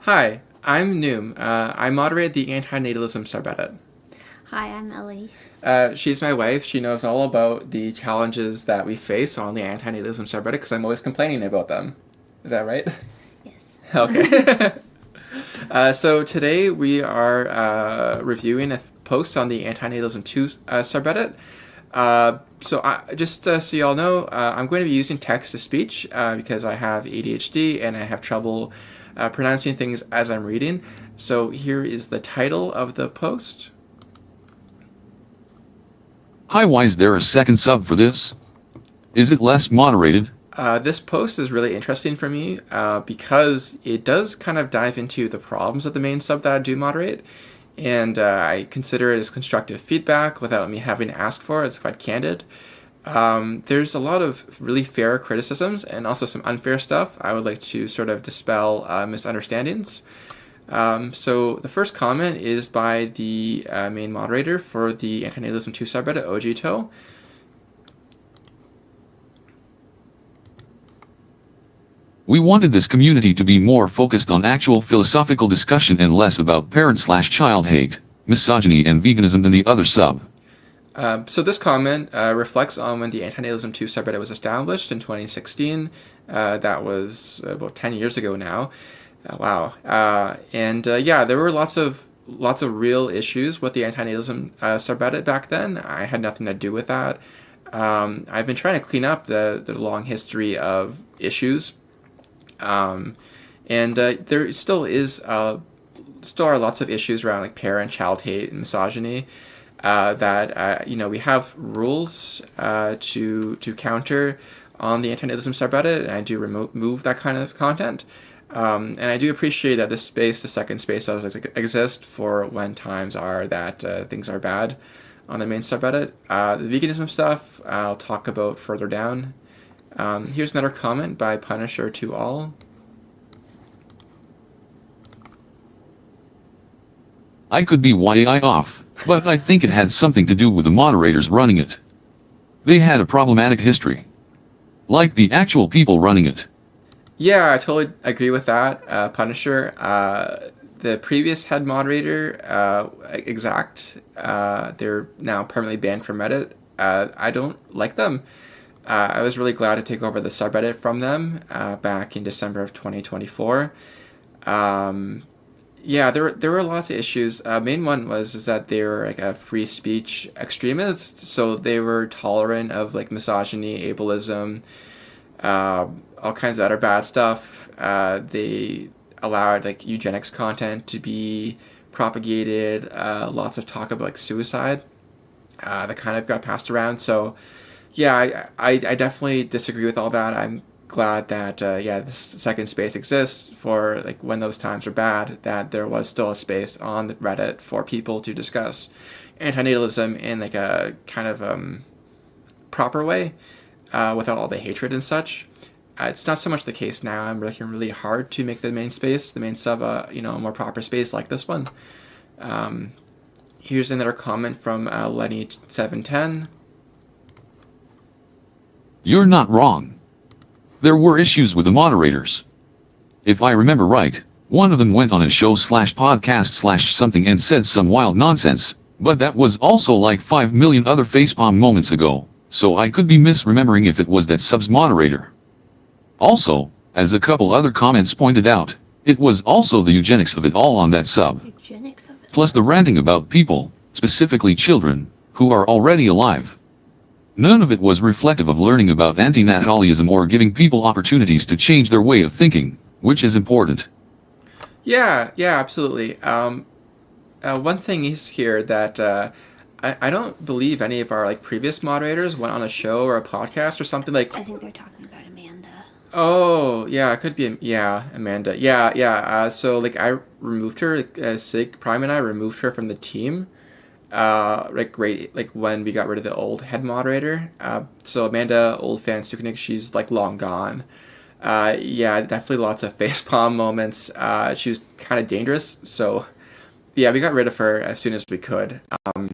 Hi, I'm Noom. I moderate the Antinatalism subreddit. Hi, I'm Ellie. She's my wife. She knows all about the challenges that we face on the Antinatalism subreddit because I'm always complaining about them. Is that right? Yes. Okay. So today we are reviewing a post on the Antinatalism 2 subreddit. So you all know, I'm going to be using text to speech because I have ADHD and I have trouble pronouncing things as I'm reading. So here is the title of the post. Hi, why is there a second sub for this? Is it less moderated? This post is really interesting for me because it does kind of dive into the problems of the main sub that I do moderate, and I consider it as constructive feedback without me having to ask for it. It's quite candid. There's a lot of really fair criticisms and also some unfair stuff. I would like to sort of dispel misunderstandings. So the first comment is by the main moderator for the Antinatalism 2 subreddit, OGTO. We wanted this community to be more focused on actual philosophical discussion and less about parent/child hate, misogyny and veganism than the other sub. So this comment reflects on when the Antinatalism 2 subreddit was established in 2016. That was about 10 years ago now. Wow. Yeah, there were lots of real issues with the antinatalism subreddit back then. I had nothing to do with that. I've been trying to clean up the long history of issues, there still are lots of issues around like parent-child hate and misogyny. We have rules to counter on the antinatalism subreddit, and I do remove that kind of content. And I do appreciate that this space, the second space, does exist for when times are that things are bad on the main subreddit. The veganism stuff I'll talk about further down. Here's another comment by Punisher to all. I could be way off, but I think it had something to do with the moderators running it. They had a problematic history. Like the actual people running it. Yeah, I totally agree with that, Punisher. The previous head moderator, Exact, they're now permanently banned from Reddit. I don't like them. I was really glad to take over the subreddit from them back in December of 2024. Yeah, there were lots of issues. Main one was is that they were like a free speech extremist, so they were tolerant of like misogyny, ableism, all kinds of other bad stuff. They allowed like eugenics content to be propagated. Lots of talk about like suicide that kind of got passed around. So yeah, I definitely disagree with all that. I'm glad that this second space exists for like when those times are bad, that there was still a space on the Reddit for people to discuss antinatalism in like a kind of proper way without all the hatred and such. It's not so much the case now. I'm working really hard to make the main space, the main sub, a more proper space like this one. Here's another comment from Lenny710. You're not wrong. There were issues with the moderators. If I remember right, one of them went on a show/podcast/something and said some wild nonsense, but that was also like 5 million other facepalm moments ago, so I could be misremembering if it was that sub's moderator. Also, as a couple other comments pointed out, it was also the eugenics of it all on that sub. Eugenics of it. Plus the ranting about people, specifically children, who are already alive. None of it was reflective of learning about antinatalism or giving people opportunities to change their way of thinking, which is important. Yeah, absolutely. One thing is here that I don't believe any of our like previous moderators went on a show or a podcast or something like. I think they're talking about Amanda. Oh yeah, it could be Amanda. Yeah. So like I removed her. Sig Prime and I removed her from the team. Like when we got rid of the old head moderator. So Amanda, old fan Sukanik, she's like long gone. Yeah, definitely lots of facepalm moments. She was kind of dangerous, so yeah, we got rid of her as soon as we could. There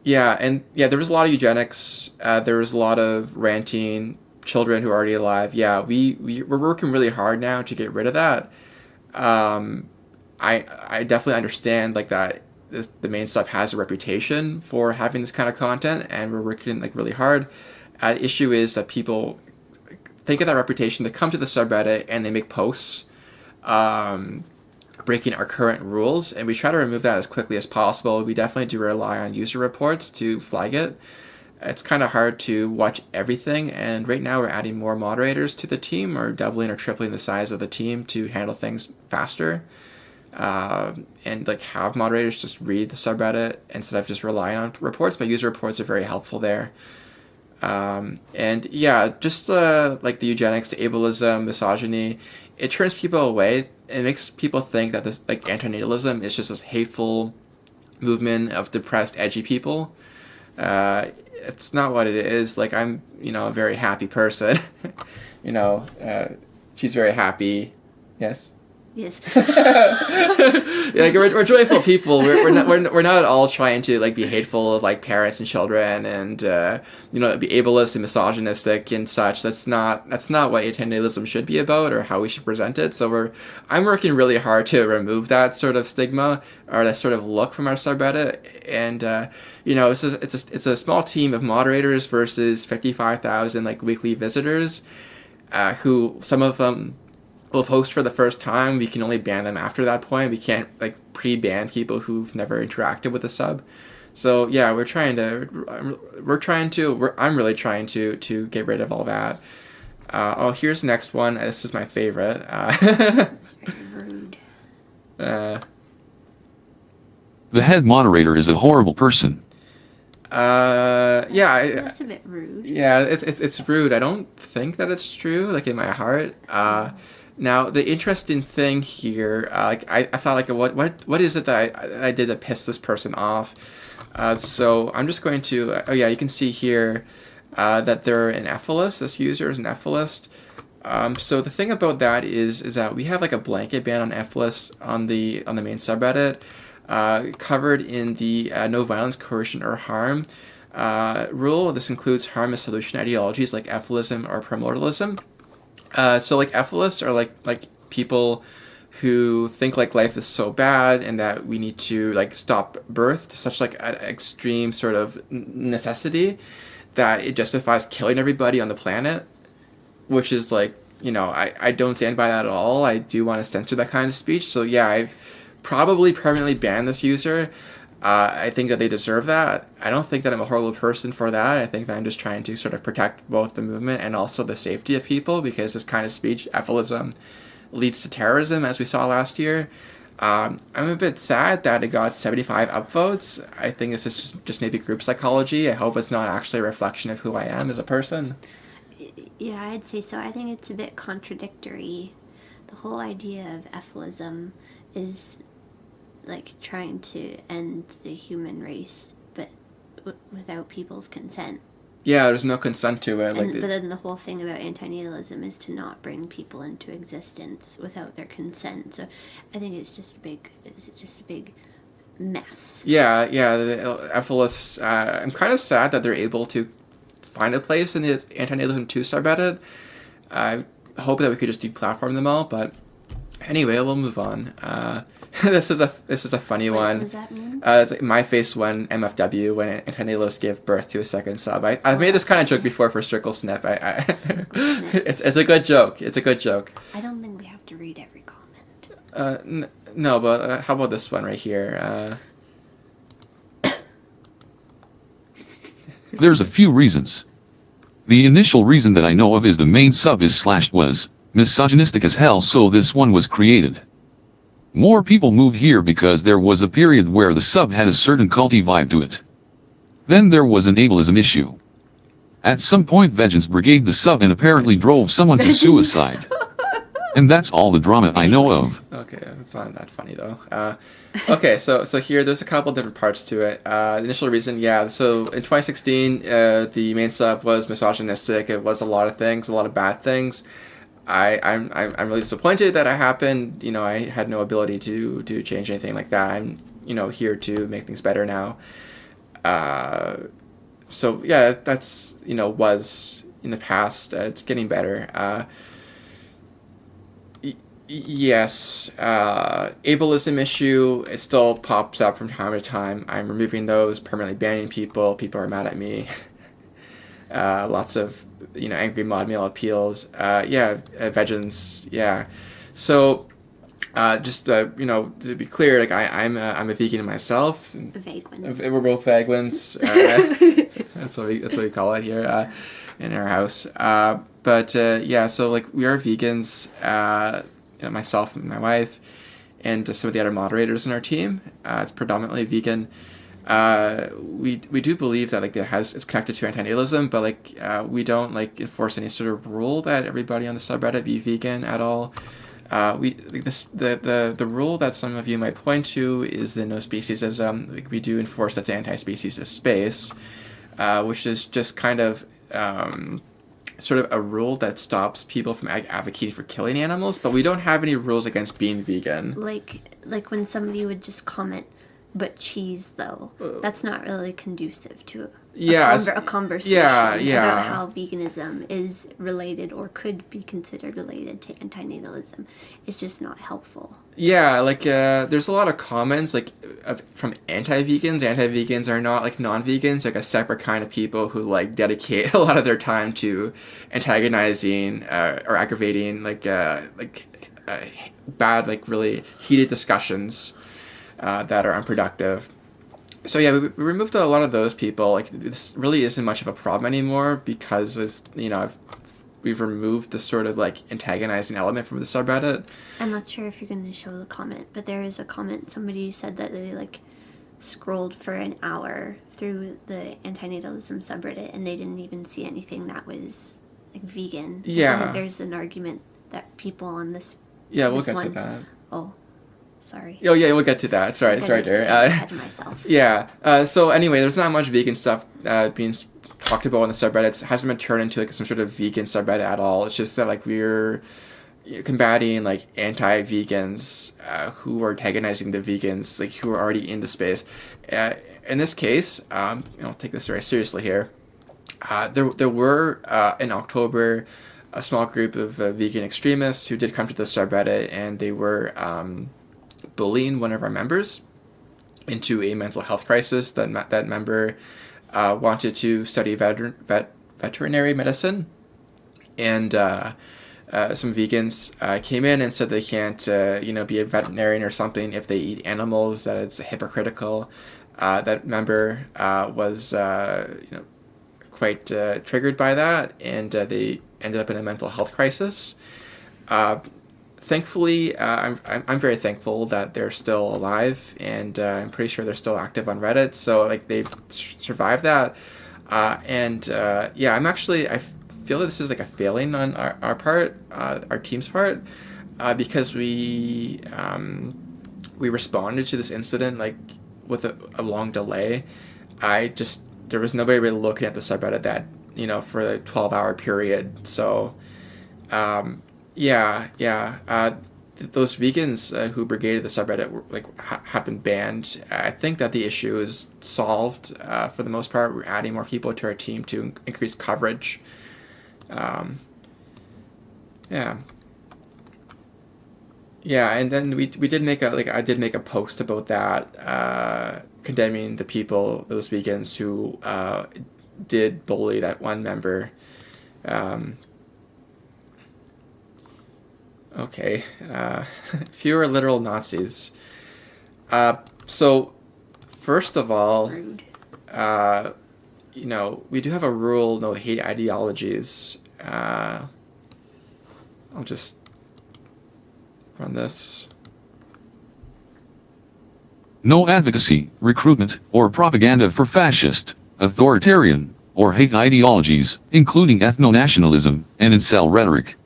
was a lot of eugenics. There was a lot of ranting, children who are already alive. Yeah, we're working really hard now to get rid of that. I definitely understand like that the main sub has a reputation for having this kind of content, and we're working like really hard. The issue is that people think of that reputation, they come to the subreddit and they make posts breaking our current rules, and we try to remove that as quickly as possible. We definitely do rely on user reports to flag it. It's kind of hard to watch everything, and right now we're adding more moderators to the team, or doubling or tripling the size of the team to handle things faster. And like have moderators just read the subreddit instead of just relying on reports, but user reports are very helpful there. And yeah, just like the eugenics, the ableism, misogyny, it turns people away. It makes people think that this like antinatalism is just this hateful movement of depressed, edgy people. It's not what it is. Like I'm, a very happy person. She's very happy. Yes. Yes. Yeah, like we're joyful people. We're not at all trying to like be hateful of like parents and children and be ableist and misogynistic and such. That's not what antinatalism should be about or how we should present it. So I'm working really hard to remove that sort of stigma or that sort of look from our subreddit. And it's a small team of moderators versus 55,000 like weekly visitors, who some of them will post for the first time. We can only ban them after that point. We can't like pre-ban people who've never interacted with the sub. So yeah, I'm really trying to get rid of all that. Here's the next one. This is my favorite. That's very rude. The head moderator is a horrible person. That's a bit rude. Yeah, it's rude. I don't think that it's true, like in my heart. Now, the interesting thing here, I thought, like, what is it that I did to piss this person off? So I'm just going to, you can see here that they're an efilist. This user is an efilist. So the thing about that is that we have like a blanket ban on efilists on the main subreddit, covered in the no violence, coercion, or harm rule. This includes harm as solution ideologies like efilism or primordialism. So like efilists are like people who think like life is so bad and that we need to like stop birth to such like an extreme sort of necessity that it justifies killing everybody on the planet, which is like, I don't stand by that at all. I do want to censor that kind of speech. So yeah, I've probably permanently banned this user. I think that they deserve that. I don't think that I'm a horrible person for that. I think that I'm just trying to sort of protect both the movement and also the safety of people, because this kind of speech, efilism, leads to terrorism, as we saw last year. I'm a bit sad that it got 75 upvotes. I think this is just maybe group psychology. I hope it's not actually a reflection of who I am as a person. Yeah, I'd say so. I think it's a bit contradictory. The whole idea of efilism is like trying to end the human race, but without people's consent. Yeah, there's no consent to it. But then the whole thing about antinatalism is to not bring people into existence without their consent. So I think it's just a big mess. Yeah, the efilists. I'm kind of sad that they're able to find a place in the Antinatalism 2 subreddit. I hope that we could just deplatform them all, but anyway, we'll move on. This is a funny one. What does that mean? It's like my face when MFW, when antinatalists give birth to a second sub. I've made this kind of joke before for Circle Snip. It's a good joke. It's a good joke. I don't think we have to read every comment. No, but how about this one right here? There's a few reasons. The initial reason that I know of is the main sub is slashed was misogynistic as hell, so this one was created. More people moved here because there was a period where the sub had a certain culty vibe to it. Then there was an ableism issue. At some point Vegans brigade the sub and apparently drove someone to suicide. And that's all the drama I know of. Okay, it's not that funny though. Okay, so here there's a couple different parts to it. The initial reason, so in 2016, the main sub was misogynistic. It was a lot of things, a lot of bad things. I'm really disappointed that it happened. I had no ability to change anything like that. I'm here to make things better now. So yeah, that's was in the past. It's getting better. Yes, ableism issue, it still pops up from time to time. I'm removing those, permanently banning people. People are mad at me. Lots of, angry mod mail appeals. Vegans, yeah. So, just, to be clear, like, I'm a vegan myself. Vagans. We're both vegans. That's what we call it here in our house. So, like, we are vegans. Myself and my wife, and some of the other moderators in our team. It's predominantly vegan. We do believe that it's connected to antinatalism, but we don't enforce any sort of rule that everybody on the subreddit be vegan at all. The rule that some of you might point to is the no speciesism. We do enforce that's anti-speciesist space, which is just kind of sort of a rule that stops people from advocating for killing animals, but we don't have any rules against being vegan. Like when somebody would just comment, but cheese though, that's not really conducive to a conversation about how veganism is related or could be considered related to antinatalism. It's just not helpful. Yeah, there's a lot of comments from anti-vegans. Anti-vegans are not non-vegans, a separate kind of people who dedicate a lot of their time to antagonizing or aggravating bad really heated discussions that are unproductive. So yeah, we removed a lot of those people. This really isn't much of a problem anymore because of we've removed the sort of antagonizing element from the subreddit. I'm not sure if you're going to show the comment, but there is a comment. Somebody said that they scrolled for an hour through the antinatalism subreddit and they didn't even see anything that was vegan. Yeah. And there's an argument that people on this. Yeah, we'll get to that. Oh, sorry. Oh yeah, we'll get to that. Sorry, Derek. Ahead of myself. Yeah. So anyway, there's not much vegan stuff being talked about on the subreddits. It hasn't been turned into some sort of vegan subreddit at all. It's just that we're combating anti-vegans who are antagonizing the vegans who are already in the space. In this case, I'll take this very seriously here. There were in October a small group of vegan extremists who did come to the subreddit, and they were bullying one of our members into a mental health crisis. That member wanted to study veterinary medicine, and some vegans came in and said they can't be a veterinarian or something if they eat animals, that it's hypocritical. That member was quite triggered by that, and they ended up in a mental health crisis. Thankfully, I'm very thankful that they're still alive, and I'm pretty sure they're still active on Reddit. So they've survived that, I feel that this is a failing on our part, our team's part, because we responded to this incident with a long delay. There was nobody really looking at the subreddit that for a 12-hour period. So those vegans who brigaded the subreddit were have been banned. I think that the issue is solved for the most part. We're adding more people to our team to increase coverage. And then we did make I did make a post about that, condemning those vegans who did bully that one member. Fewer literal Nazis. So, first of all, Rude. We do have a rule, no hate ideologies. I'll just run this. No advocacy, recruitment, or propaganda for fascist, authoritarian, or hate ideologies, including ethno-nationalism and incel rhetoric.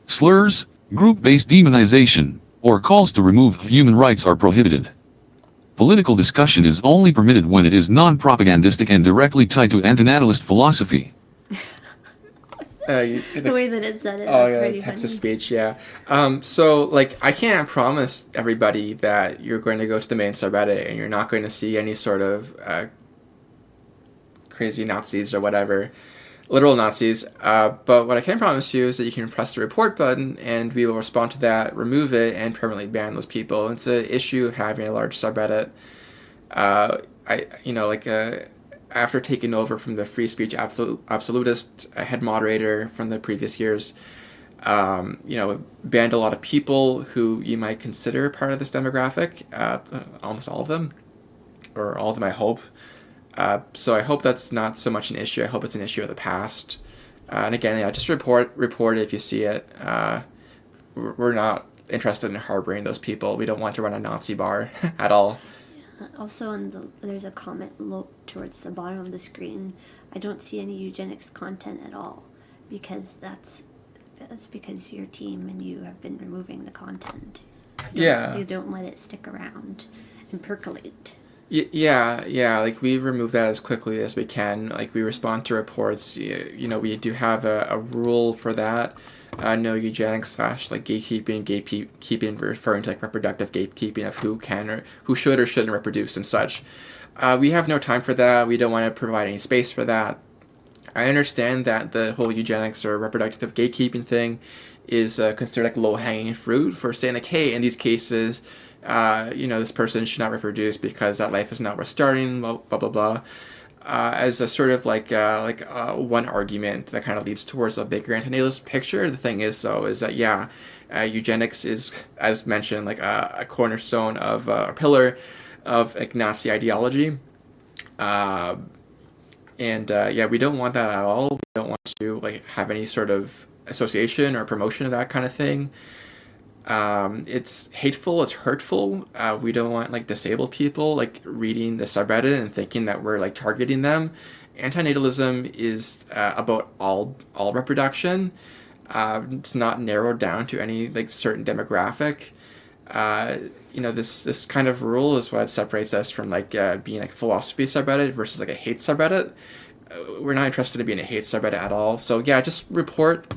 Slurs, group-based demonization, or calls to remove human rights are prohibited. Political discussion is only permitted when it is non-propagandistic and directly tied to antinatalist philosophy. The way that it said it, oh, that's pretty text funny. to speech, yeah. I can't promise everybody that you're going to go to the main subreddit and you're not going to see any sort of crazy Nazis or whatever. literal Nazis. But what I can promise you is that you can press the report button and we will respond to that, remove it, and permanently ban those people. It's an issue of having a large subreddit. After taking over from the free speech absolutist head moderator from the previous years, banned a lot of people who you might consider part of this demographic, almost all of them, or all of them, I hope. So I hope that's not so much an issue. I hope it's an issue of the past. And again, just report it if you see it. We're not interested in harboring those people. We don't want to run a Nazi bar at all. Also, there's a comment towards the bottom of the screen. I don't see any eugenics content at all, because that's because your team and you have been removing the content. You don't let it stick around and percolate. Yeah. Like, we remove that as quickly as we can. Like, we respond to reports. We do have a rule for that. No eugenics / gatekeeping, referring to like reproductive gatekeeping of who can or who should or shouldn't reproduce and such. We have no time for that. We don't want to provide any space for that. I understand that the whole eugenics or reproductive gatekeeping thing is considered like low-hanging fruit for saying like, hey, in these cases, this person should not reproduce because that life is not worth starting, blah, blah, blah, blah. As a sort of one argument that kind of leads towards a bigger antinatalist picture. The thing is, though, is that, eugenics is, as mentioned, like a cornerstone of a pillar of like Nazi ideology. We don't want that at all. We don't want to have any sort of association or promotion of that kind of thing. It's hateful, it's hurtful. We don't want disabled people reading the subreddit and thinking that we're targeting them. Antinatalism is about all reproduction. It's not narrowed down to any certain demographic. This kind of rule is what separates us from being a philosophy subreddit versus a hate subreddit. We're not interested in being a hate subreddit at all. So just report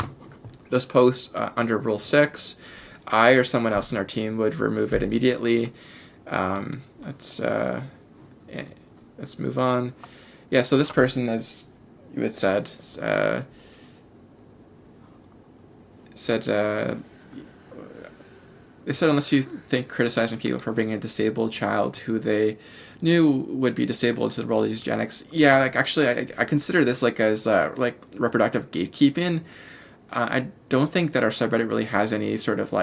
those posts under Rule 6. I or someone else in our team would remove it immediately. Let's move on. Yeah, so this person, as you had said, they said unless you think criticizing people for bringing a disabled child who they knew would be disabled to the world of eugenics. Yeah, actually, I consider this as reproductive gatekeeping. I don't think that our subreddit really has any sort of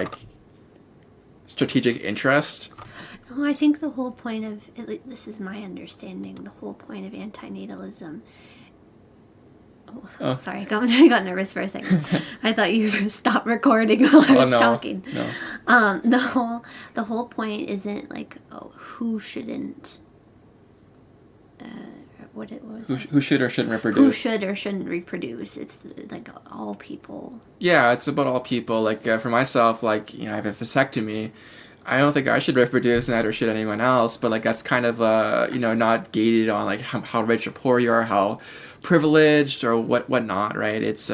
strategic interest. No, I think the whole point of this is my understanding. The whole point of antinatalism. Oh. Sorry, I got nervous for a second. I thought you stopped recording while I was talking. No. The whole point isn't who shouldn't. Who should or shouldn't reproduce? Who should or shouldn't reproduce? It's all people. Yeah, it's about all people. For myself, I have a vasectomy. I don't think I should reproduce, neither should anyone else. But that's kind of not gated on how rich or poor you are, how privileged or whatnot, right? It's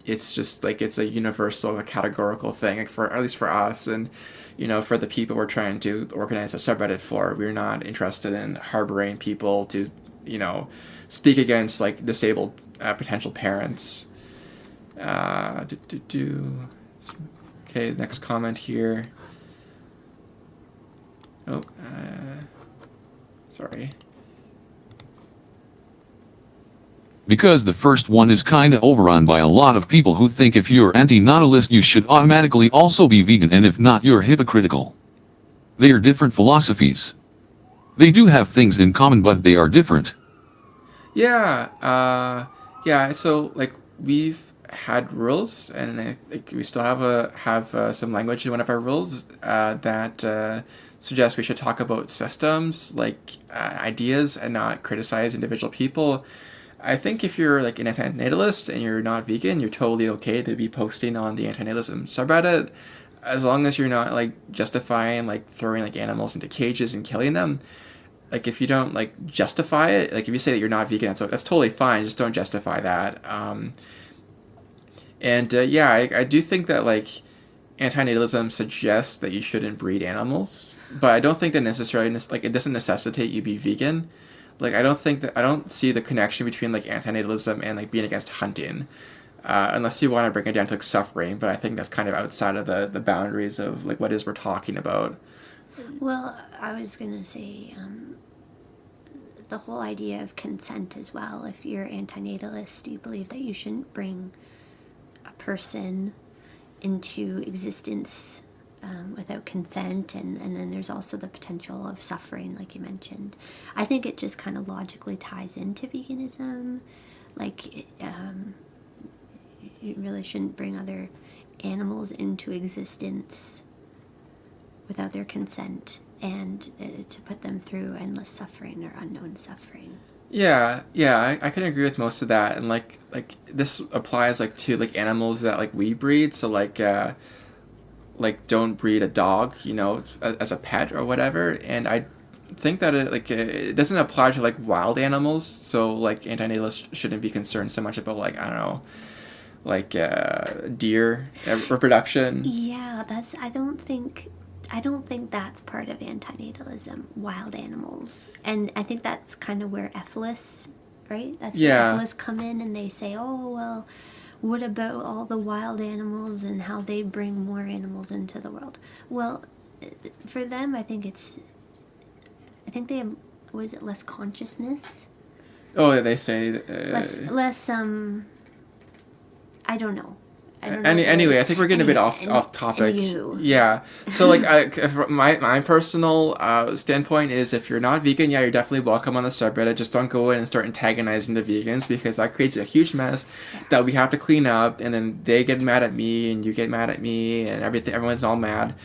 just it's a universal, categorical thing. At least for us and. For the people we're trying to organize a subreddit for, we're not interested in harboring people to, speak against disabled potential parents. Okay, next comment here. Sorry. Because the first one is kinda overrun by a lot of people who think if you're antinatalist you should automatically also be vegan, and if not you're hypocritical. They are different philosophies. They do have things in common, but they are different. So we've had rules, and I think we still have some language in one of our rules that suggests we should talk about systems, ideas, and not criticize individual people. I think if you're an antinatalist and you're not vegan, you're totally okay to be posting on the antinatalism subreddit, as long as you're not justifying throwing animals into cages and killing them. If you don't justify it, if you say that you're not vegan, that's totally fine. Just don't justify that. I do think that antinatalism suggests that you shouldn't breed animals, but I don't think that necessarily it doesn't necessitate you be vegan. Like, I don't see the connection between like antinatalism and like being against hunting, unless you want to bring it down to like suffering. But I think that's kind of outside of the boundaries of like what it is we're talking about. Well, I was gonna say the whole idea of consent as well. If you're antinatalist, you believe that you shouldn't bring a person into existence without consent, and then there's also the potential of suffering, like you mentioned. I think it just kind of logically ties into veganism. Like, you really shouldn't bring other animals into existence without their consent, and to put them through endless suffering or unknown suffering. Yeah, I can agree with most of that, and like this applies like to like animals that like we breed. So like don't breed a dog, you know, as a pet or whatever. And I think that it doesn't apply to like wild animals. So like antinatalists shouldn't be concerned so much about like, I don't know, like deer reproduction. Yeah, I don't think that's part of antinatalism, wild animals. And I think that's kind of where efilis, right? That's where efilis come in, and they say, oh, well, what about all the wild animals and how they bring more animals into the world? Well, for them, I think they have, what is it, less consciousness? Oh, they say... less, I don't know. Anyway, I think we're getting a bit off topic. Yeah. So like, my personal standpoint is, if you're not vegan, yeah, you're definitely welcome on the subreddit. Just don't go in and start antagonizing the vegans, because that creates a huge mess that we have to clean up, and then they get mad at me, and you get mad at me, and everyone's all mad.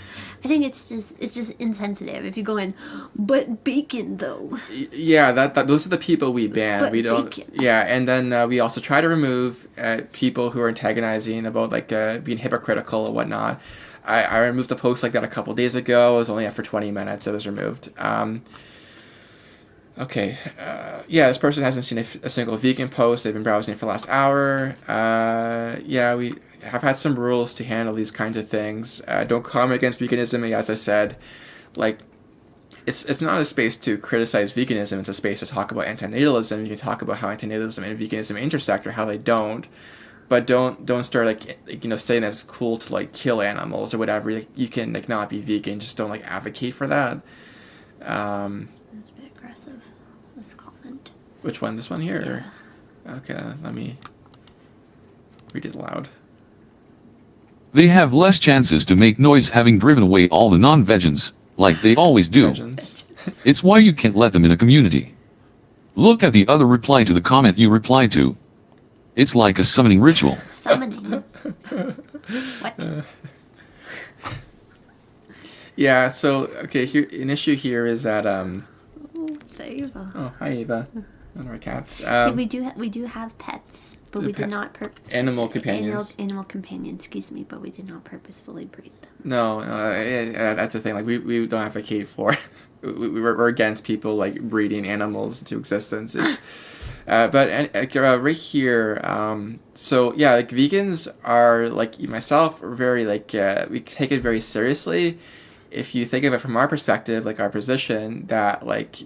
I think it's just insensitive if you go in, but bacon though. Yeah, that those are the people we ban. But we don't. bacon. Yeah, and then we also try to remove people who are antagonizing about like being hypocritical or whatnot. I removed a post like that a couple days ago. It was only after 20 minutes it was removed. Okay. Yeah, this person hasn't seen a single vegan post. They've been browsing for the last hour. Yeah, we have had some rules to handle these kinds of things. Don't comment against veganism. As I said, like, it's not a space to criticize veganism. It's a space to talk about antinatalism. You can talk about how antinatalism and veganism intersect or how they don't. But don't start like saying that it's cool to like kill animals or whatever. Like, you can like not be vegan. Just don't like advocate for that. That's a bit aggressive, this comment. Which one? This one here? Yeah. Okay, let me read it aloud. They have less chances to make noise having driven away all the non-vegans, like they always do. Legends. It's why you can't let them in a community. Look at the other reply to the comment you replied to. It's like a summoning ritual. Summoning? What? Yeah, so, okay, here an issue here is that, Eva. Oh, hi, Eva. One of our cats. We do have pets, but we did not... Animal companions. Animal companions, excuse me, but we did not purposefully breed them. No, that's the thing. Like, we don't advocate for... we're against people, like, breeding animals into existence. It's... right here, so yeah, like vegans are, like myself, are very like, we take it very seriously. If you think of it from our perspective, like our position that like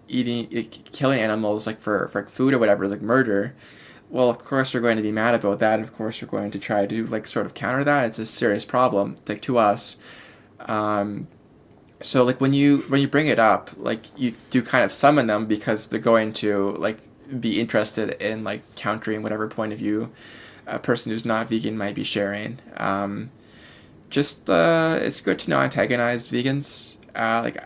killing animals like for food or whatever is like murder, well, of course we're going to be mad about that. Of course we're going to try to like sort of counter that. It's a serious problem, like to us. So like when you bring it up, like you do kind of summon them because they're going to like be interested in like countering whatever point of view a person who's not vegan might be sharing. It's good to not antagonize vegans. Like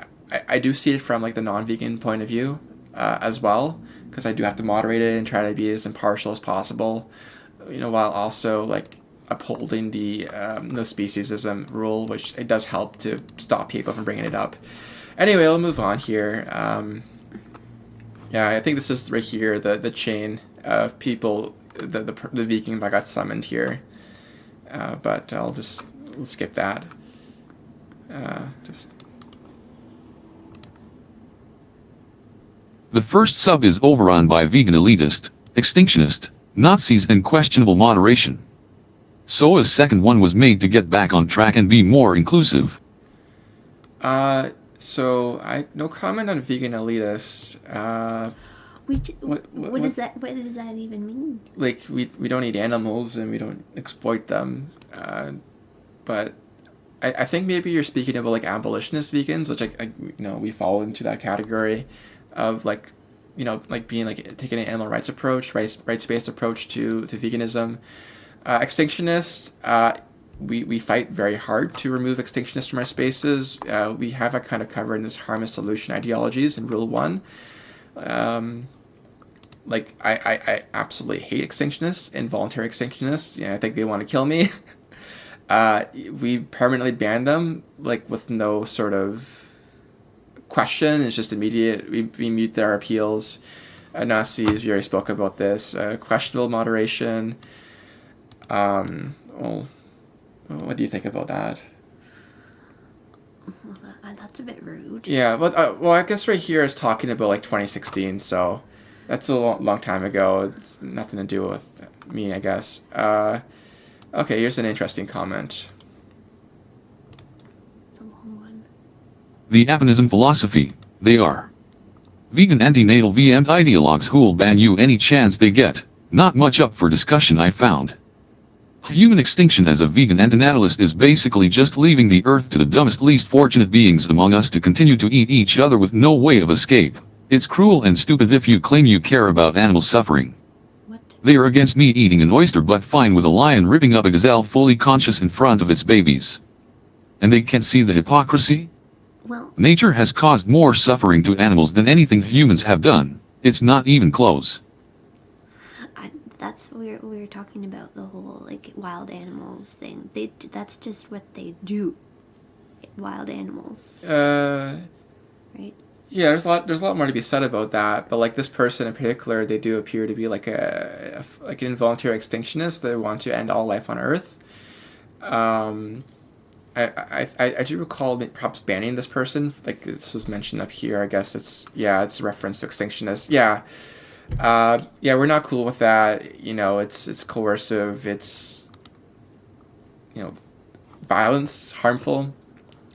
I do see it from like the non-vegan point of view as well, because I do have to moderate it and try to be as impartial as possible, while also like upholding the no speciesism rule, which it does help to stop people from bringing it up. Anyway, we'll move on here. Yeah, I think this is right here, the chain of people, the vegan that got summoned here. But we'll skip that. The first sub is overrun by vegan elitist, extinctionist, Nazis and questionable moderation. So a second one was made to get back on track and be more inclusive. So no comment on vegan elitists. What does that? What does that even mean? Like we don't eat animals and we don't exploit them. But I think maybe you're speaking about like abolitionist vegans, which we fall into that category of like like being like taking an animal rights approach, rights based approach to veganism. Extinctionists. We fight very hard to remove extinctionists from our spaces. We have that kind of covered in this harm is solution ideologies in Rule 1. Like, I absolutely hate extinctionists, involuntary extinctionists. I think they want to kill me. We permanently ban them, like, with no sort of question. It's just immediate. We mute their appeals. Nazis, we already spoke about this. Questionable moderation. Well, what do you think about that? Well, that's a bit rude. Yeah, but I guess right here is talking about like 2016, so that's a long time ago. It's nothing to do with me, I guess. Okay, here's an interesting comment. It's a long one. The abenism philosophy, they are vegan antinatal VM ideologues who'll ban you any chance they get. Not much up for discussion, I found. Human extinction as a vegan antinatalist is basically just leaving the earth to the dumbest, least fortunate beings among us to continue to eat each other with no way of escape. It's cruel and stupid if you claim you care about animal suffering. What? They are against meat eating an oyster but fine with a lion ripping up a gazelle fully conscious in front of its babies. And they can't see the hypocrisy? Well, Nature has caused more suffering to animals than anything humans have done. It's not even close. that's we're talking about the whole like wild animals thing. That's just what they do. Wild animals, right? Yeah, there's a lot more to be said about that. But like this person in particular, they do appear to be like like an involuntary extinctionist. They want to end all life on Earth. I do recall perhaps banning this person. Like this was mentioned up here. I guess it's a reference to extinctionists. Yeah. We're not cool with that. It's coercive. It's violence, harmful,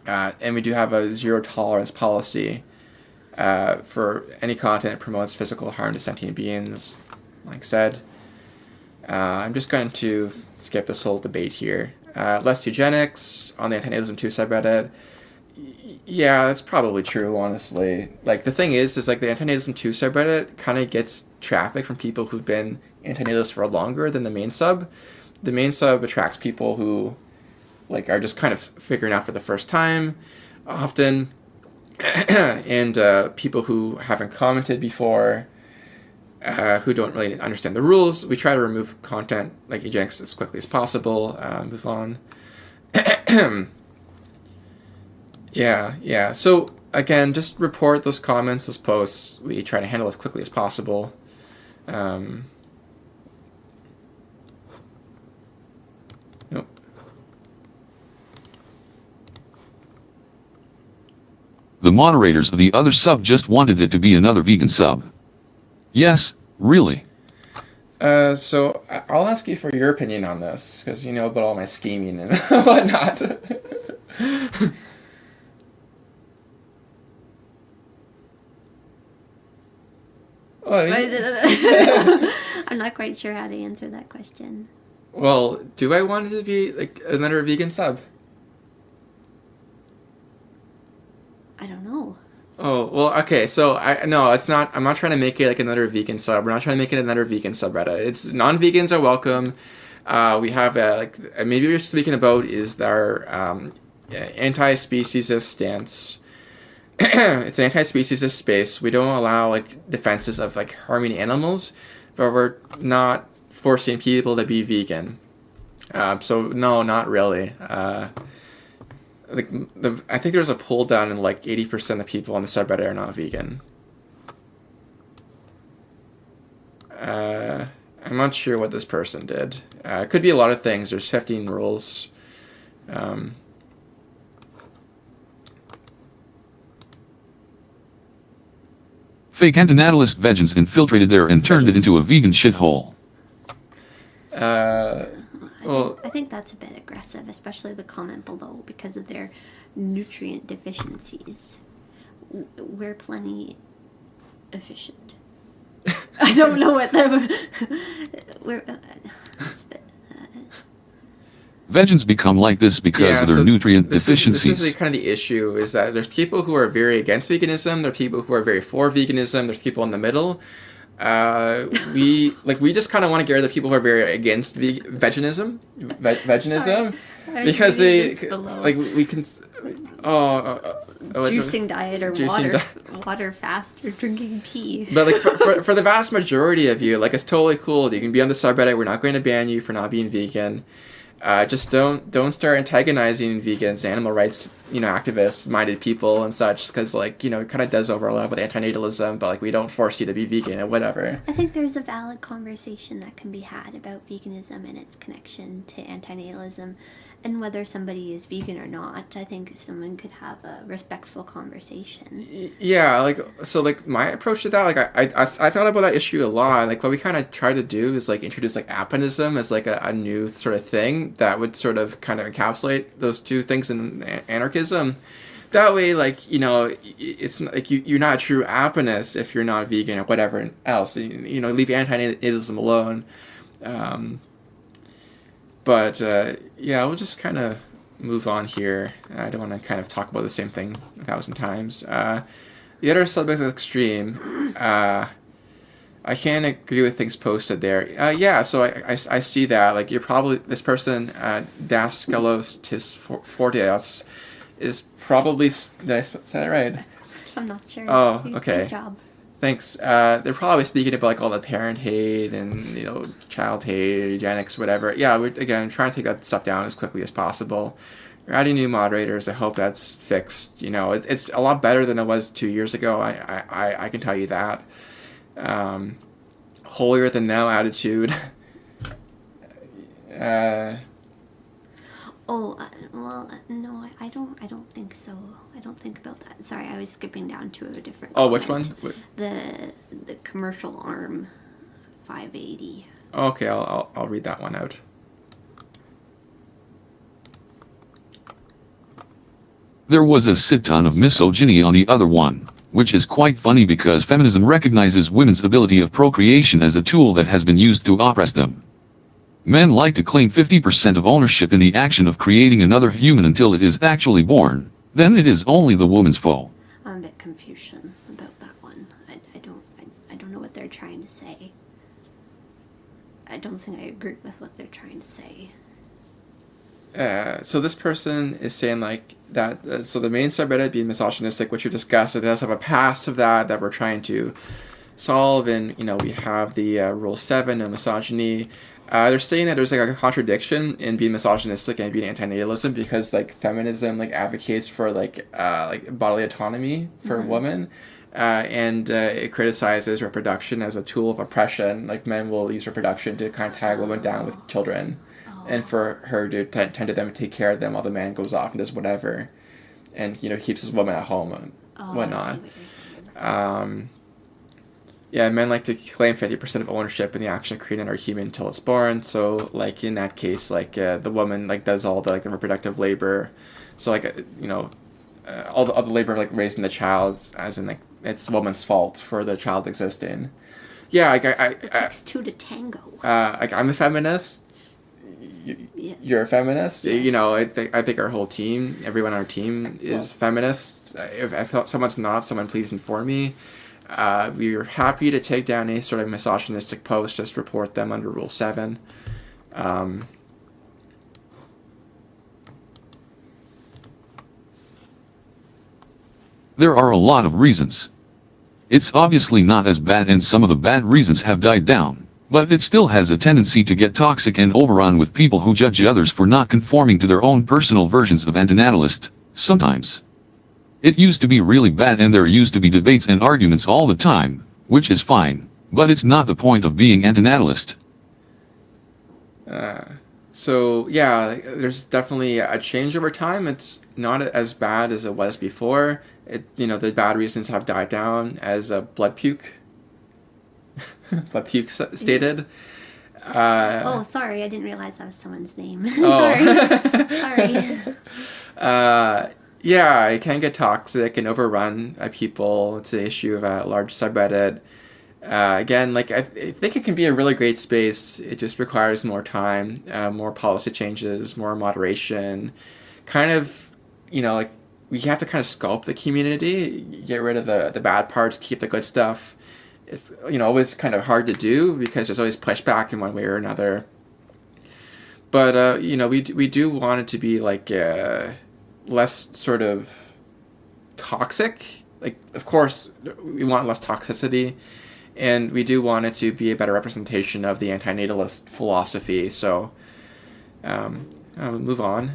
and we do have a zero tolerance policy for any content that promotes physical harm to sentient beings. Like said, I'm just going to skip this whole debate here. Less eugenics on the Antinatalism 2 subreddit. Yeah, that's probably true, honestly. Like, the thing is like, the Antinatalism 2 subreddit kind of gets traffic from people who've been antinatalists for longer than the main sub. The main sub attracts people who, like, are just kind of figuring out for the first time, often, and people who haven't commented before, who don't really understand the rules. We try to remove content, like eugenics, as quickly as possible, move on. Yeah. So, again, just report those comments, those posts. We try to handle as quickly as possible. Nope. The moderators of the other sub just wanted it to be another vegan sub. Yes, really. So, I'll ask you for your opinion on this, because you know about all my scheming and whatnot. I'm not quite sure how to answer that question. Well, do I want it to be like another vegan sub? I don't know. Oh, well, okay. So no, it's not. I'm not trying to make it like another vegan sub. We're not trying to make it another vegan subreddit. It's non-vegans are welcome. We have maybe what you're speaking about is our anti-speciesist stance. It's an anti-speciesist space. We don't allow like defenses of like harming animals, but we're not forcing people to be vegan. So no, not really. I think there's a poll down and like 80% of people on the subreddit are not vegan. I'm not sure what this person did. It could be a lot of things. There's 15 rules. Fake antinatalist vegans infiltrated there and turned it into a vegan shithole. I think that's a bit aggressive, especially the comment below, because of their nutrient deficiencies. we're plenty efficient. I don't know what we're. Vegans become like this because of their nutrient deficiencies. This is kind of the issue, is that there's people who are very against veganism, there are people who are very for veganism, there's people in the middle. We just kind of want to get rid of the people who are very against veganism, because they we can. Juicing diet or water fast or drinking pee. But for the vast majority of you, it's totally cool. You can be on the subreddit. We're not going to ban you for not being vegan. Just don't start antagonizing vegans, animal rights, activist minded people and such, because it kind of does overlap with antinatalism, but we don't force you to be vegan or whatever. I think there's a valid conversation that can be had about veganism and its connection to antinatalism, and whether somebody is vegan or not. I think someone could have a respectful conversation. Yeah, my approach to that, I thought about that issue a lot. What we kind of try to do is introduce abenism as a new sort of thing that would sort of kind of encapsulate those two things in anarchism. That way, it's you're not a true abenist if you're not vegan or whatever else. Leave antinatalism alone. But we'll just kind of move on here. I don't want to kind of talk about the same thing 1,000 times. The other subject is extreme. I can't agree with things posted there. So I see that. You're probably, this person, Daskalos Tisfortias, is probably, did I say that right? I'm not sure. Oh, okay. Good job. Thanks. They're probably speaking about all the parent hate and child hate, eugenics, whatever. Yeah, we're again trying to take that stuff down as quickly as possible. We're adding new moderators. I hope that's fixed. It's a lot better than it was 2 years ago. I can tell you that. Holier than thou attitude. No, I don't think so. I don't think about that. Sorry, I was skipping down to a different. Oh, which one? The commercial arm 580. Okay, I'll read that one out. There was a shit ton of misogyny on the other one, which is quite funny because feminism recognizes women's ability of procreation as a tool that has been used to oppress them. Men like to claim 50% of ownership in the action of creating another human until it is actually born. Then it is only the woman's fault. I'm a bit confused about that one. I don't know what they're trying to say. I don't think I agree with what they're trying to say. So this person is saying that. So the main subreddit being misogynistic, which we discussed, it does have a past of that we're trying to solve, and we have the Rule 7 of misogyny. They're saying that there's a contradiction in being misogynistic and being antinatalism, because feminism advocates for bodily autonomy for women, and it criticizes reproduction as a tool of oppression. Men will use reproduction to kind of tag women down with children, and for her to tend to them and take care of them while the man goes off and does whatever, and keeps his woman at home and whatnot. Men like to claim 50% of ownership in the action of creating another human until it's born. So, in that case, the woman, does all the reproductive labor. So, all the labor of, raising the child, as in, it's the woman's fault for the child existing. Yeah, it takes two to tango. I'm a feminist. You're a feminist. Yes. I think our whole team, everyone on our team, is feminist. If someone's not, someone please inform me. We're happy to take down any sort of misogynistic posts, just report them under Rule 7. There are a lot of reasons. It's obviously not as bad, and some of the bad reasons have died down, but it still has a tendency to get toxic and overrun with people who judge others for not conforming to their own personal versions of antinatalist, sometimes. It used to be really bad, and there used to be debates and arguments all the time, which is fine, but it's not the point of being antinatalist. There's definitely a change over time. It's not as bad as it was before. The bad reasons have died down, as Blood Puke stated. Sorry, I didn't realize that was someone's name. Sorry. Yeah, it can get toxic and overrun by people. It's the issue of a large subreddit. Again, like I think it can be a really great space. It just requires more time, more policy changes, more moderation. Kind of, like we have to kind of sculpt the community, get rid of the bad parts, keep the good stuff. It's always kind of hard to do because there's always pushback in one way or another. But we do want it to be like less sort of toxic. Like, of course, we want less toxicity. And we do want it to be a better representation of the antinatalist philosophy. So, I'll move on.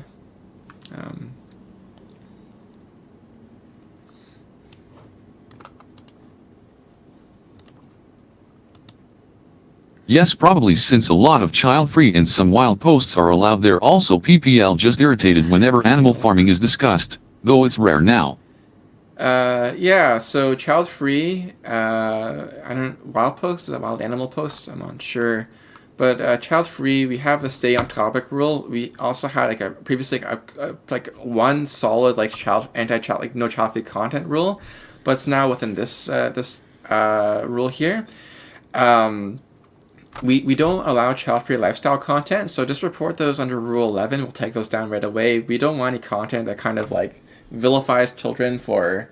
Yes, probably, since a lot of child-free and some wild posts are allowed there. Also, PPL just irritated whenever animal farming is discussed, though it's rare now. Yeah, so Childfree, I don't, wild posts, is that wild animal posts? I'm not sure. But Childfree, we have a stay on topic rule. We also had like previously like one solid like anti-child, like no child free content rule, but it's now within this rule here. We don't allow child-free lifestyle content, so just report those under Rule 11. We'll take those down right away. We don't want any content that kind of like vilifies children for,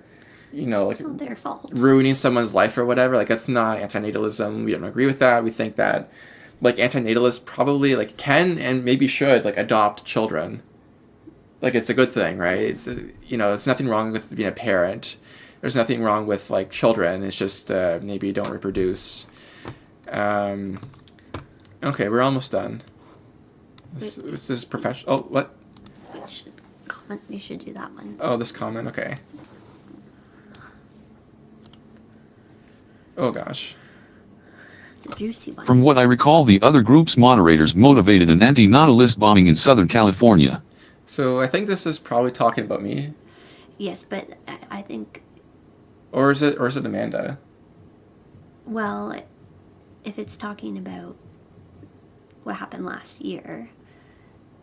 like It's not their fault. ruining someone's life or whatever. Like, that's not antinatalism. We don't agree with that. We think that like antinatalists probably like can and maybe should like adopt children. Like, it's a good thing, right? It's it's nothing wrong with being a parent. There's nothing wrong with like children. It's just maybe don't reproduce. Okay, we're almost done. This is professional. Oh, what? You should do that one. Oh, this comment. Okay. Oh gosh. It's a juicy one. From what I recall, the other group's moderators motivated an antinatalist bombing in Southern California. So I think this is probably talking about me. Yes, but I think. Or is it Amanda? Well, if it's talking about what happened last year,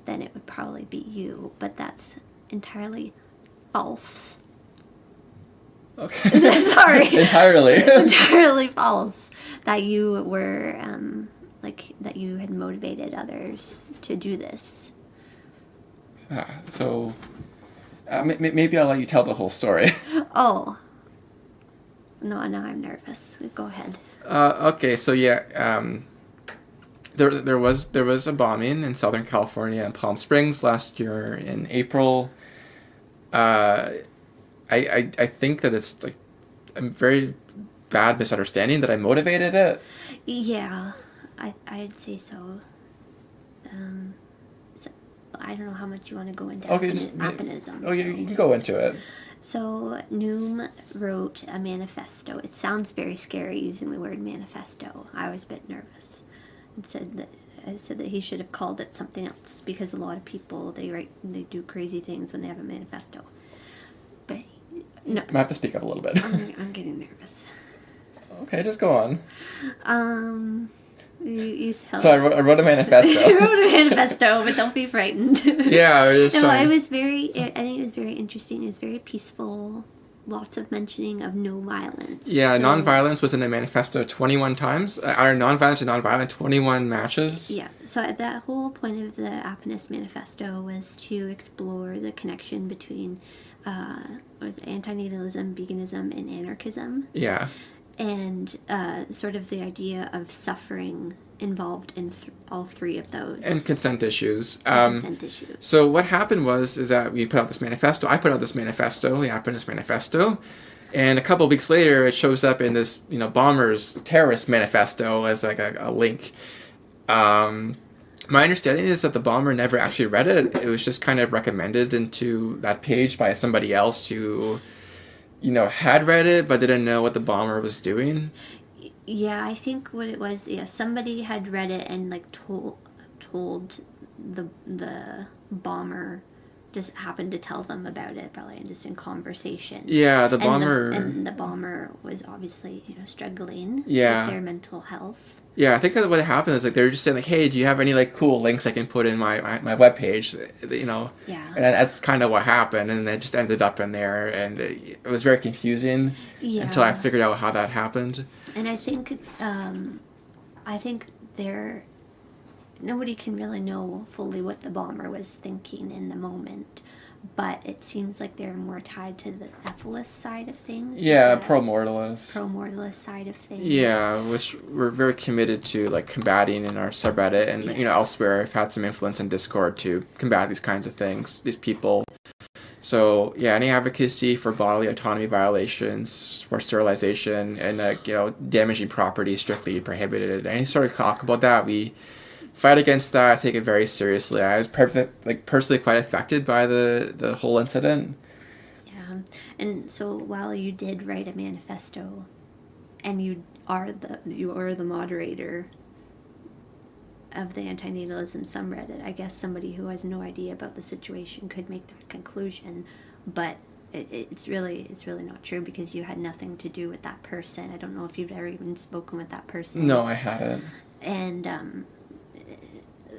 then it would probably be you. But that's entirely false. Okay. Sorry. Entirely. It's entirely false that you were that you had motivated others to do this. So maybe I'll let you tell the whole story. Oh. No, now I'm nervous. Go ahead. Okay, so yeah, there was a bombing in Southern California and Palm Springs last year in April. I think that it's like a very bad misunderstanding that I motivated it. Yeah, I'd say so. I don't know how much you want to go into abenism. Oh, you can go into it. So Noom wrote a manifesto. It sounds very scary using the word manifesto. I was a bit nervous. I said that he should have called it something else because a lot of people they do crazy things when they have a manifesto. But no, I have to speak up a little bit. I'm getting nervous. Okay, just go on. So I wrote a manifesto. You wrote a manifesto, but don't be frightened. Yeah, it was very. I think it was very interesting. It was very peaceful. Lots of mentioning of no violence. Yeah, nonviolence was in the manifesto 21 times. Our nonviolence and nonviolent 21 matches. Yeah, so the whole point of the Abenism manifesto was to explore the connection between antinatalism, veganism, and anarchism. Yeah. And sort of the idea of suffering involved in all three of those. And consent issues. Consent issues. So what happened is that we put out this manifesto. I put out this manifesto, the Happiness Manifesto. And a couple of weeks later, it shows up in this, bombers, terrorist manifesto as like a link. My understanding is that the bomber never actually read it. It was just kind of recommended into that page by somebody else who had read it but didn't know what the bomber was doing. Yeah, I think what it was, somebody had read it and like told the bomber just happened to tell them about it, probably just in conversation. Yeah, the bomber. And the bomber was obviously, struggling Yeah. with their mental health. Yeah, I think that what happened is like they were just saying like, "Hey, do you have any like cool links I can put in my webpage?" Yeah. And that's kind of what happened, and it just ended up in there, and it was very confusing until I figured out how that happened. And I think nobody can really know fully what the bomber was thinking in the moment, but it seems like they're more tied to the epilist side of things. Yeah, pro-mortalist. Pro-mortalist side of things. Yeah, which we're very committed to like combating in our subreddit, and elsewhere I've had some influence in Discord to combat these kinds of things, these people. So yeah, any advocacy for bodily autonomy violations, for sterilization, and damaging property strictly prohibited. Any sort of talk about that, we fight against that. I take it very seriously. I was personally quite affected by the whole incident. Yeah, and so while you did write a manifesto, and you are the moderator of the antinatalism subreddit, I guess somebody who has no idea about the situation could make that conclusion, but it's really not true, because you had nothing to do with that person. I don't know if you've ever even spoken with that person. No, I hadn't. And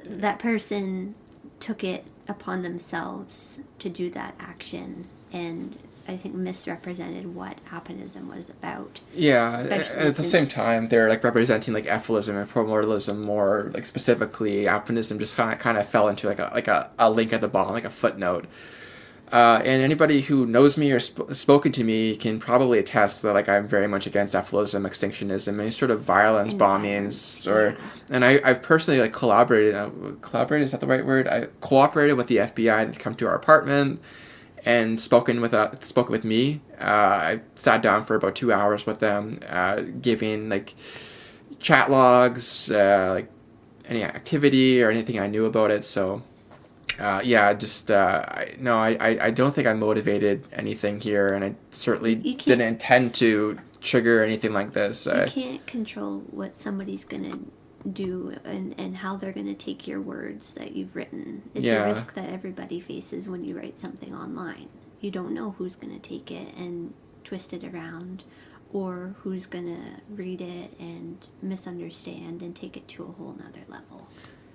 that person took it upon themselves to do that action, and I think misrepresented what abenism was about. Yeah, at the same time, they're like representing like efilism and pro-mortalism more like specifically. Abenism just kind of fell into like a link at the bottom, like a footnote. And anybody who knows me or spoken to me can probably attest that like I'm very much against efilism, extinctionism, any sort of violence, bombings, and I've personally like collaborated. Collaborated, is that the right word? I cooperated with the FBI to come to our apartment and spoken with me. I sat down for about 2 hours with them, giving like chat logs, like any activity or anything I knew about it. So I don't think I motivated anything here, and I certainly didn't intend to trigger anything like this. You can't control what somebody's gonna do and how they're gonna take your words that you've written. It's a risk that everybody faces when you write something online. You don't know who's gonna take it and twist it around, or who's gonna read it and misunderstand and take it to a whole nother level.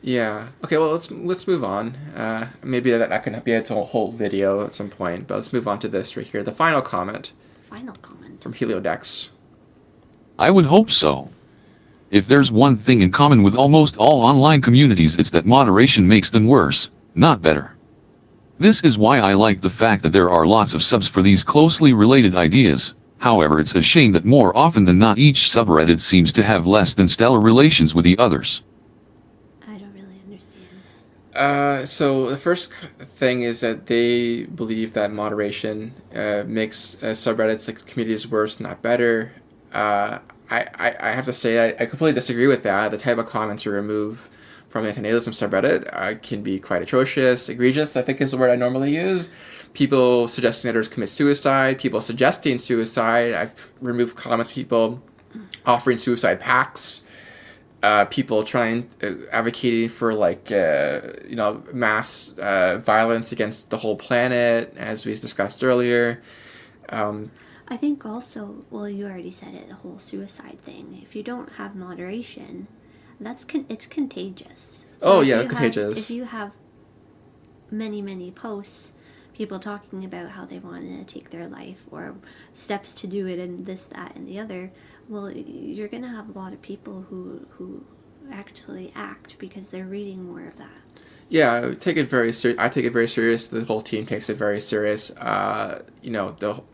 Yeah. Okay. Well, let's move on. Maybe that can be its whole video at some point. But let's move on to this right here. The final comment. From Heliodex. I would hope so. If there's one thing in common with almost all online communities, it's that moderation makes them worse, not better. This is why I like the fact that there are lots of subs for these closely related ideas. However, it's a shame that more often than not each subreddit seems to have less than stellar relations with the others. So the first thing is that they believe that moderation makes subreddits like communities worse, not better. I have to say I completely disagree with that. The type of comments you remove from the Antinatalism subreddit can be quite atrocious, egregious, I think is the word I normally use. People suggesting others commit suicide, people suggesting suicide. I've removed comments, people offering suicide pacts. People advocating for mass violence against the whole planet, as we discussed earlier. I think also, well, you already said it, the whole suicide thing. If you don't have moderation, it's contagious. So contagious. If you have many posts, people talking about how they want to take their life or steps to do it and this, that, and the other, well, you're going to have a lot of people who actually act because they're reading more of that. Yeah, I take it very serious. The whole team takes it very serious.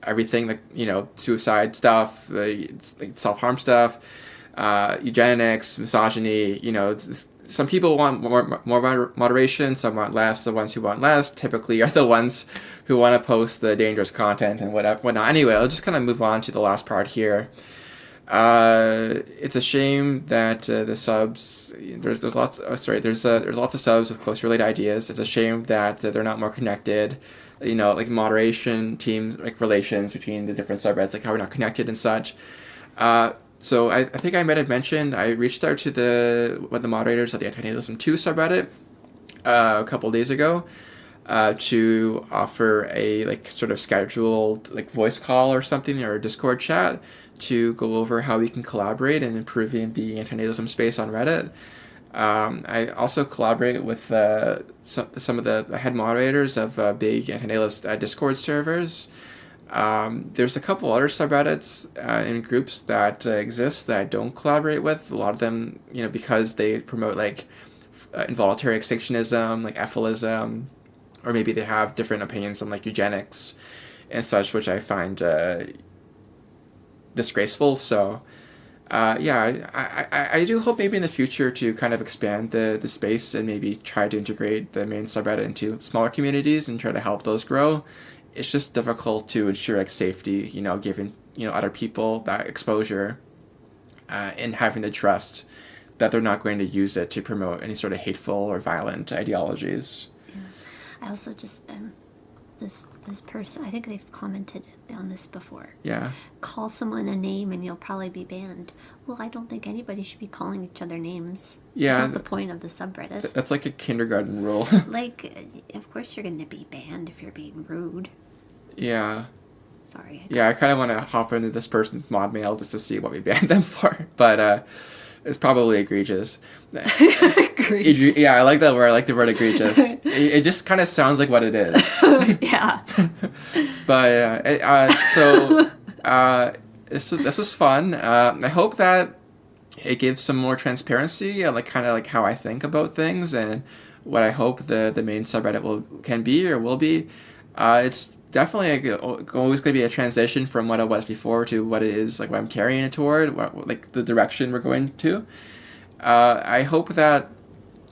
Everything suicide stuff, self-harm stuff, eugenics, misogyny. Some people want more moderation. Some want less. The ones who want less typically are the ones who want to post the dangerous content and whatnot. Anyway, I'll just kind of move on to the last part here. It's a shame that the subs there's lots of subs with close related ideas. It's a shame that they're not more connected. Moderation teams, relations between the different subreddits, how we're not connected and such. So I think I might have mentioned I reached out to one of the moderators of the Antinatalism 2 subreddit a couple days ago. to offer a like sort of scheduled like voice call or something, or a Discord chat to go over how we can collaborate in improving the antinatalism space on Reddit. I also collaborate with some of the head moderators of big antinatalist Discord servers. There's a couple other subreddits and groups that exist that I don't collaborate with. A lot of them, because they promote like involuntary extinctionism, like efilism, or maybe they have different opinions on like eugenics and such, which I find disgraceful. So I do hope maybe in the future to kind of expand the space and maybe try to integrate the main subreddit into smaller communities and try to help those grow. It's just difficult to ensure like safety, giving other people that exposure and having the trust that they're not going to use it to promote any sort of hateful or violent ideologies. Yeah. I also just this person, I think they've commented on this before. Yeah. Call someone a name and you'll probably be banned. Well, I don't think anybody should be calling each other names. Yeah. That's not the point of the subreddit. That's like a kindergarten rule. Like, of course you're going to be banned if you're being rude. Yeah. Sorry. I kind of want to hop into this person's mod mail just to see what we banned them for. But it's probably egregious. Egregious. Yeah, I like that word. I like the word egregious. It just kind of sounds like what it is. Yeah. But this was fun. I hope that it gives some more transparency, like kind of like how I think about things and what I hope the main subreddit can be or will be. It's definitely always going to be a transition from what it was before to what it is, like what I'm carrying it toward, like the direction we're going to. I hope that,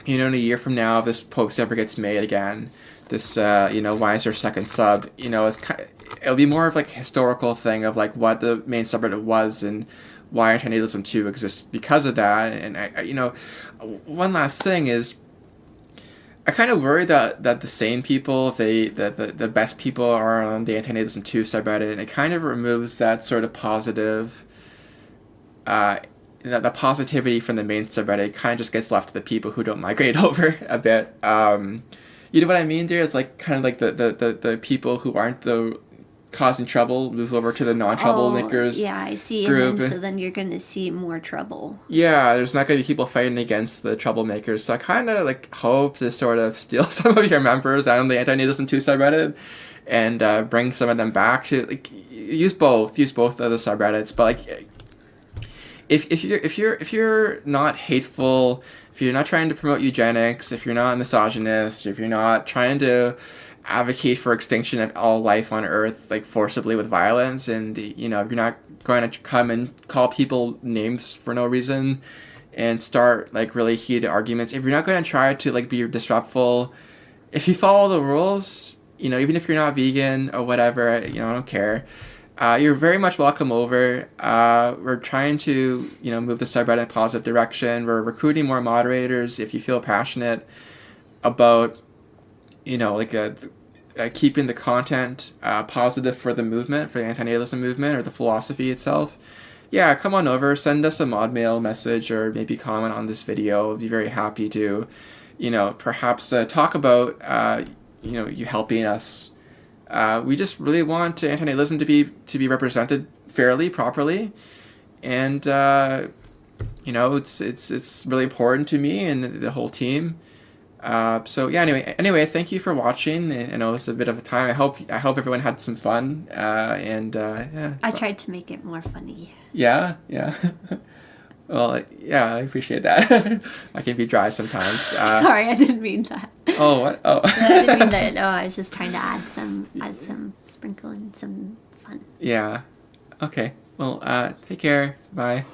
in a year from now, if this post ever gets made again, this, why is there second sub, it'll be more of like a historical thing of like what the main subreddit was and why Antinatalism 2 exists because of that. And one last thing is, I kind of worry that the sane people, the best people are on the Antinatalism 2 subreddit, and it kind of removes that sort of positive, the positivity from the main subreddit kind of just gets left to the people who don't migrate over a bit. You know what I mean, dear? It's like kind of like the people who aren't the causing trouble move over to the non-troublemakers. Yeah, I see. Group. And then you're going to see more trouble. Yeah, there's not going to be people fighting against the troublemakers. So I kind of like hope to sort of steal some of your members on the Antinatalism 2 subreddit and bring some of them back to like use both of the subreddits. But like if you're not hateful, if you're not trying to promote eugenics, if you're not misogynist, if you're not trying to advocate for extinction of all life on Earth, like forcibly with violence, and if you're not going to come and call people names for no reason and start like really heated arguments, if you're not going to try to like be disruptful, if you follow the rules, even if you're not vegan or whatever, I don't care. You're very much welcome over. We're trying to, move the subreddit in a positive direction. We're recruiting more moderators. If you feel passionate about, keeping the content positive for the movement, for the antinatalism movement or the philosophy itself, yeah, come on over. Send us a mod mail message or maybe comment on this video. I'd be very happy to, perhaps talk about, you helping us. We just really want antinatalism to be represented fairly, properly, and it's really important to me and the whole team. So yeah. Anyway, thank you for watching. I know it's a bit of a time. I hope everyone had some fun. Yeah. I tried to make it more funny. Yeah. Well, yeah, I appreciate that. I can be dry sometimes. Sorry, I didn't mean that. Oh, what? Oh. I didn't mean that. No, I was just trying to add some sprinkle in some fun. Yeah. Okay. Well, take care. Bye.